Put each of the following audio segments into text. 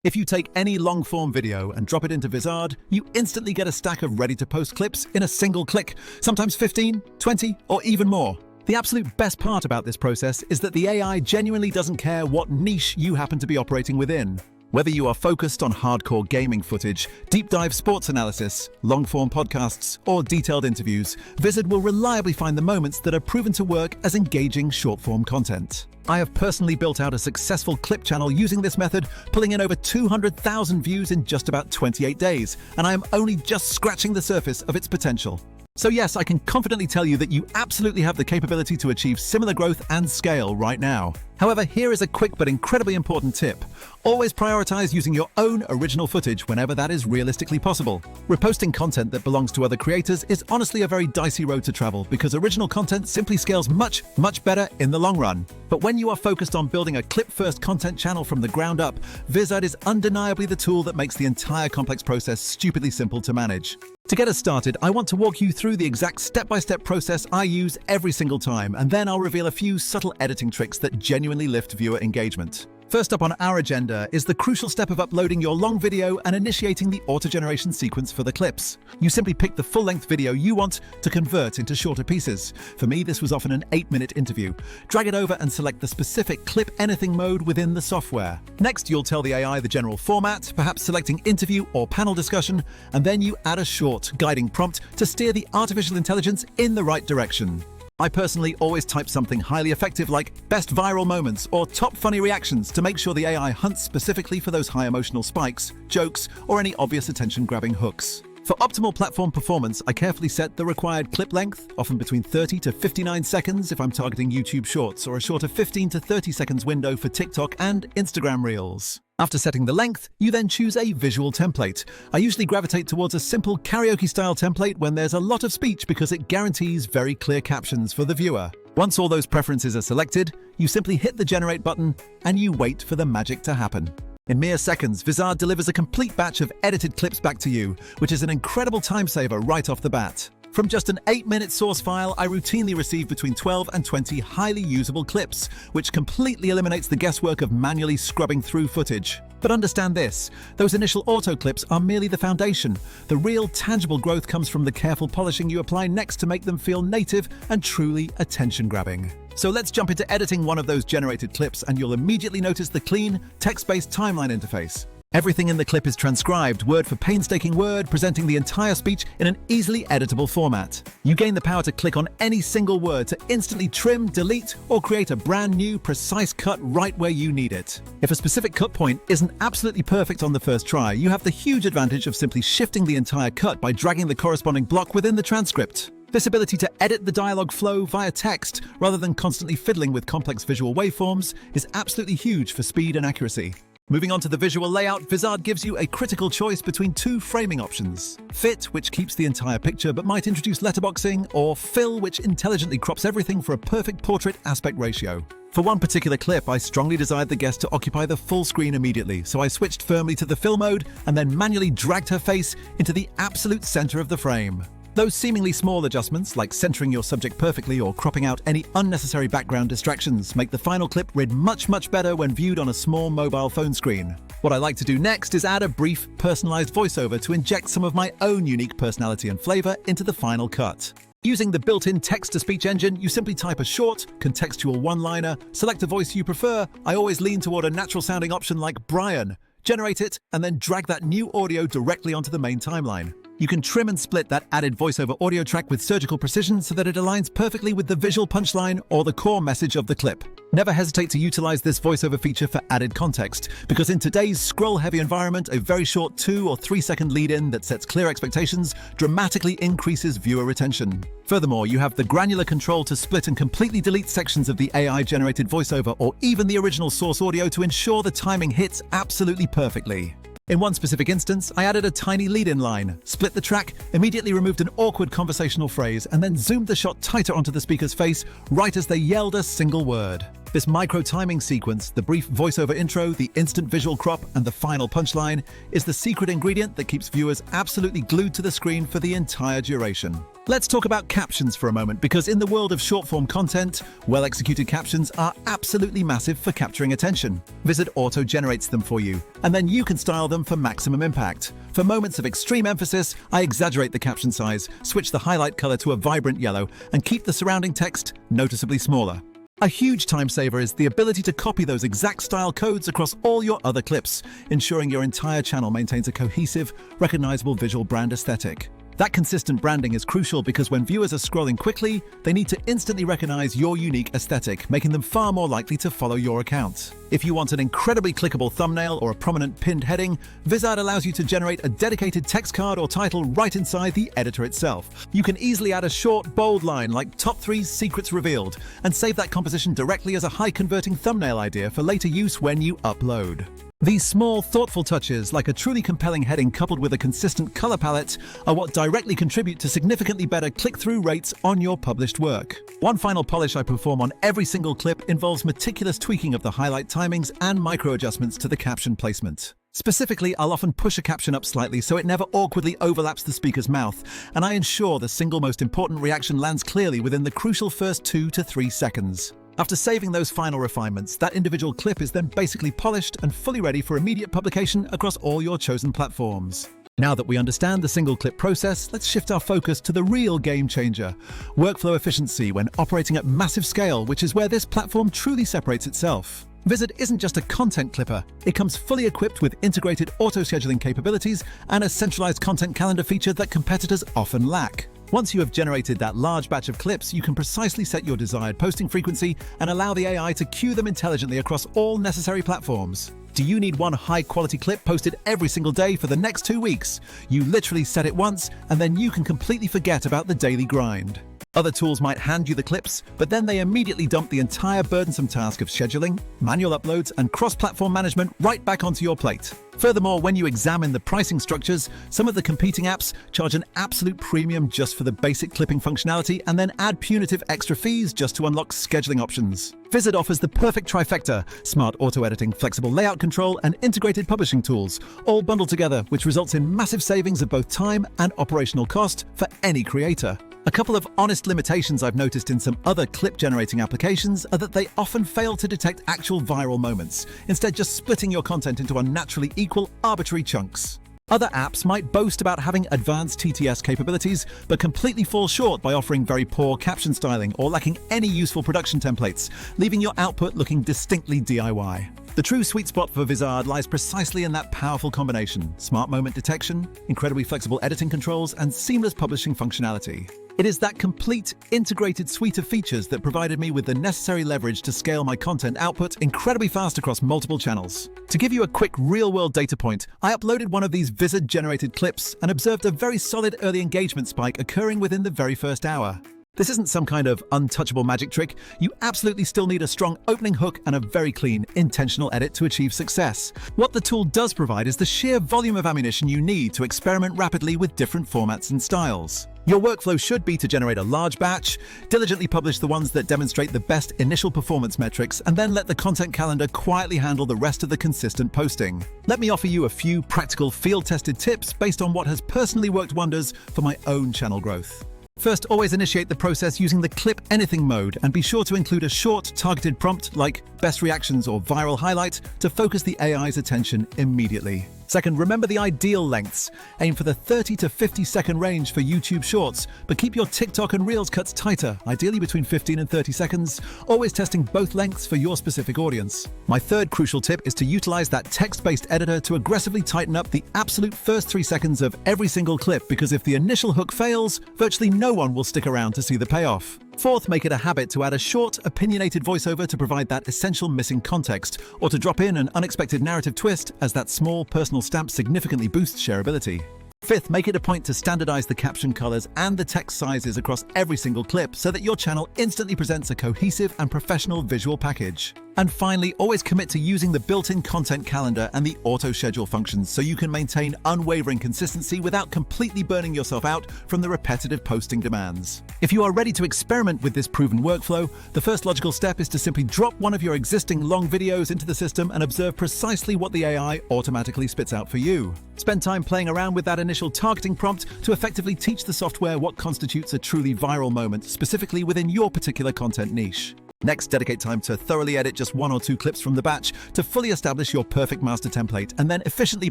If you take any long-form video and drop it into Vizard, you instantly get a stack of ready-to-post clips in a single click, sometimes 15, 20, or even more. The absolute best part about this process is that the AI genuinely doesn't care what niche you happen to be operating within. Whether you are focused on hardcore gaming footage, deep-dive sports analysis, long-form podcasts, or detailed interviews, Vizard will reliably find the moments that are proven to work as engaging short-form content. I have personally built out a successful clip channel using this method, pulling in over 200,000 views in just about 28 days, and I am only just scratching the surface of its potential. So yes, I can confidently tell you that you absolutely have the capability to achieve similar growth and scale right now. However, here is a quick but incredibly important tip. Always prioritize using your own original footage whenever that is realistically possible. Reposting content that belongs to other creators is honestly a very dicey road to travel because original content simply scales much better in the long run. But when you are focused on building a clip-first content channel from the ground up, Vizard is undeniably the tool that makes the entire complex process stupidly simple to manage. To get us started, I want to walk you through the exact step-by-step process I use every single time, and then I'll reveal a few subtle editing tricks that genuinely lift viewer engagement. First up on our agenda is the crucial step of uploading your long video and initiating the auto-generation sequence for the clips. You simply pick the full-length video you want to convert into shorter pieces. For me, this was often an 8-minute interview. Drag it over and select the specific clip anything mode within the software. Next, you'll tell the AI the general format, perhaps selecting interview or panel discussion, and then you add a short, guiding prompt to steer the artificial intelligence in the right direction. I personally always type something highly effective like best viral moments or top funny reactions to make sure the AI hunts specifically for those high emotional spikes, jokes, or any obvious attention-grabbing hooks. For optimal platform performance, I carefully set the required clip length, often between 30 to 59 seconds if I'm targeting YouTube Shorts, or a shorter 15 to 30 seconds window for TikTok and Instagram Reels. After setting the length, you then choose a visual template. I usually gravitate towards a simple karaoke-style template when there's a lot of speech because it guarantees very clear captions for the viewer. Once all those preferences are selected, you simply hit the generate button and you wait for the magic to happen. In mere seconds, Vizard delivers a complete batch of edited clips back to you, which is an incredible time saver right off the bat. From just an 8-minute source file, I routinely receive between 12 and 20 highly usable clips, which completely eliminates the guesswork of manually scrubbing through footage. But understand this, those initial auto clips are merely the foundation. The real tangible growth comes from the careful polishing you apply next to make them feel native and truly attention-grabbing. So let's jump into editing one of those generated clips and you'll immediately notice the clean, text-based timeline interface. Everything in the clip is transcribed, word for painstaking word, presenting the entire speech in an easily editable format. You gain the power to click on any single word to instantly trim, delete, or create a brand new, precise cut right where you need it. If a specific cut point isn't absolutely perfect on the first try, you have the huge advantage of simply shifting the entire cut by dragging the corresponding block within the transcript. This ability to edit the dialogue flow via text, rather than constantly fiddling with complex visual waveforms, is absolutely huge for speed and accuracy. Moving on to the visual layout, Vizard gives you a critical choice between two framing options. Fit, which keeps the entire picture but might introduce letterboxing, or Fill, which intelligently crops everything for a perfect portrait aspect ratio. For one particular clip, I strongly desired the guest to occupy the full screen immediately, so I switched firmly to the Fill mode and then manually dragged her face into the absolute center of the frame. Those seemingly small adjustments, like centering your subject perfectly or cropping out any unnecessary background distractions, make the final clip read much better when viewed on a small mobile phone screen. What I like to do next is add a brief, personalized voiceover to inject some of my own unique personality and flavor into the final cut. Using the built-in text-to-speech engine, you simply type a short, contextual one-liner, select a voice you prefer. I always lean toward a natural-sounding option like Brian. Generate it, and then drag that new audio directly onto the main timeline. You can trim and split that added voiceover audio track with surgical precision so that it aligns perfectly with the visual punchline or the core message of the clip. Never hesitate to utilize this voiceover feature for added context, because in today's scroll-heavy environment, a very short 2 or 3 second lead-in that sets clear expectations dramatically increases viewer retention. Furthermore, you have the granular control to split and completely delete sections of the AI-generated voiceover or even the original source audio to ensure the timing hits absolutely perfectly. In one specific instance, I added a tiny lead-in line, split the track, immediately removed an awkward conversational phrase, and then zoomed the shot tighter onto the speaker's face right as they yelled a single word. This micro-timing sequence, the brief voiceover intro, the instant visual crop, and the final punchline, is the secret ingredient that keeps viewers absolutely glued to the screen for the entire duration. Let's talk about captions for a moment, because in the world of short-form content, well-executed captions are absolutely massive for capturing attention. Vizard auto-generates them for you, and then you can style them for maximum impact. For moments of extreme emphasis, I exaggerate the caption size, switch the highlight color to a vibrant yellow, and keep the surrounding text noticeably smaller. A huge time saver is the ability to copy those exact style codes across all your other clips, ensuring your entire channel maintains a cohesive, recognizable visual brand aesthetic. That consistent branding is crucial because when viewers are scrolling quickly, they need to instantly recognize your unique aesthetic, making them far more likely to follow your account. If you want an incredibly clickable thumbnail or a prominent pinned heading, Vizard allows you to generate a dedicated text card or title right inside the editor itself. You can easily add a short, bold line like "Top 3 Secrets Revealed" and save that composition directly as a high-converting thumbnail idea for later use when you upload. These small, thoughtful touches, like a truly compelling heading coupled with a consistent color palette, are what directly contribute to significantly better click-through rates on your published work. One final polish I perform on every single clip involves meticulous tweaking of the highlight timings and micro-adjustments to the caption placement. Specifically, I'll often push a caption up slightly so it never awkwardly overlaps the speaker's mouth, and I ensure the single most important reaction lands clearly within the crucial first 2 to 3 seconds. After saving those final refinements, that individual clip is then basically polished and fully ready for immediate publication across all your chosen platforms. Now that we understand the single clip process, let's shift our focus to the real game changer: workflow efficiency when operating at massive scale, which is where this platform truly separates itself. Vizard isn't just a content clipper, it comes fully equipped with integrated auto-scheduling capabilities and a centralized content calendar feature that competitors often lack. Once you have generated that large batch of clips, you can precisely set your desired posting frequency and allow the AI to queue them intelligently across all necessary platforms. Do you need one high-quality clip posted every single day for the next 2 weeks? You literally set it once, and then you can completely forget about the daily grind. Other tools might hand you the clips, but then they immediately dump the entire burdensome task of scheduling, manual uploads, and cross-platform management right back onto your plate. Furthermore, when you examine the pricing structures, some of the competing apps charge an absolute premium just for the basic clipping functionality and then add punitive extra fees just to unlock scheduling options. Vizard offers the perfect trifecta: smart auto-editing, flexible layout control, and integrated publishing tools, all bundled together, which results in massive savings of both time and operational cost for any creator. A couple of honest limitations I've noticed in some other clip-generating applications are that they often fail to detect actual viral moments, instead just splitting your content into unnaturally equal, arbitrary chunks. Other apps might boast about having advanced TTS capabilities, but completely fall short by offering very poor caption styling or lacking any useful production templates, leaving your output looking distinctly DIY. The true sweet spot for Vizard lies precisely in that powerful combination: smart moment detection, incredibly flexible editing controls, and seamless publishing functionality. It is that complete, integrated suite of features that provided me with the necessary leverage to scale my content output incredibly fast across multiple channels. To give you a quick real-world data point, I uploaded one of these Vizard-generated clips and observed a very solid early engagement spike occurring within the very first hour. This isn't some kind of untouchable magic trick. You absolutely still need a strong opening hook and a very clean, intentional edit to achieve success. What the tool does provide is the sheer volume of ammunition you need to experiment rapidly with different formats and styles. Your workflow should be to generate a large batch, diligently publish the ones that demonstrate the best initial performance metrics, and then let the content calendar quietly handle the rest of the consistent posting. Let me offer you a few practical field-tested tips based on what has personally worked wonders for my own channel growth. First, always initiate the process using the Clip Anything mode, and be sure to include a short, targeted prompt like best reactions or viral highlight to focus the AI's attention immediately. Second, remember the ideal lengths. Aim for the 30 to 50 second range for YouTube Shorts, but keep your TikTok and Reels cuts tighter, ideally between 15 and 30 seconds, always testing both lengths for your specific audience. My third crucial tip is to utilize that text-based editor to aggressively tighten up the absolute first 3 seconds of every single clip, because if the initial hook fails, virtually no one will stick around to see the payoff. Fourth, make it a habit to add a short, opinionated voiceover to provide that essential missing context, or to drop in an unexpected narrative twist, as that small personal stamp significantly boosts shareability. Fifth, make it a point to standardize the caption colors and the text sizes across every single clip so that your channel instantly presents a cohesive and professional visual package. And finally, always commit to using the built-in content calendar and the auto-schedule functions so you can maintain unwavering consistency without completely burning yourself out from the repetitive posting demands. If you are ready to experiment with this proven workflow, the first logical step is to simply drop one of your existing long videos into the system and observe precisely what the AI automatically spits out for you. Spend time playing around with that initial targeting prompt to effectively teach the software what constitutes a truly viral moment, specifically within your particular content niche. Next, dedicate time to thoroughly edit just 1 or 2 clips from the batch to fully establish your perfect master template, and then efficiently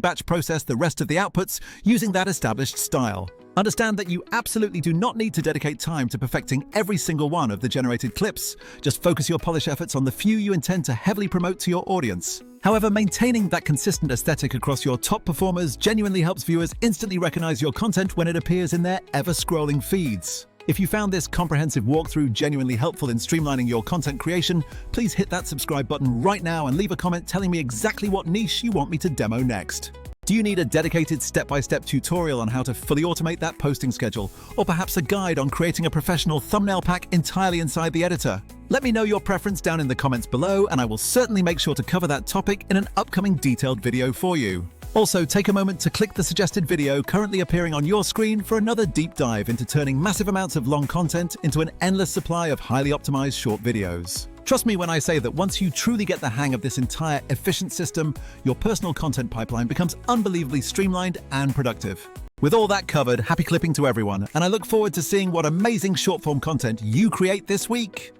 batch process the rest of the outputs using that established style. Understand that you absolutely do not need to dedicate time to perfecting every single one of the generated clips. Just focus your polish efforts on the few you intend to heavily promote to your audience. However, maintaining that consistent aesthetic across your top performers genuinely helps viewers instantly recognize your content when it appears in their ever-scrolling feeds. If you found this comprehensive walkthrough genuinely helpful in streamlining your content creation, please hit that subscribe button right now and leave a comment telling me exactly what niche you want me to demo next. Do you need a dedicated step-by-step tutorial on how to fully automate that posting schedule, or perhaps a guide on creating a professional thumbnail pack entirely inside the editor? Let me know your preference down in the comments below, and I will certainly make sure to cover that topic in an upcoming detailed video for you. Also, take a moment to click the suggested video currently appearing on your screen for another deep dive into turning massive amounts of long content into an endless supply of highly optimized short videos. Trust me when I say that once you truly get the hang of this entire efficient system, your personal content pipeline becomes unbelievably streamlined and productive. With all that covered, happy clipping to everyone, and I look forward to seeing what amazing short-form content you create this week.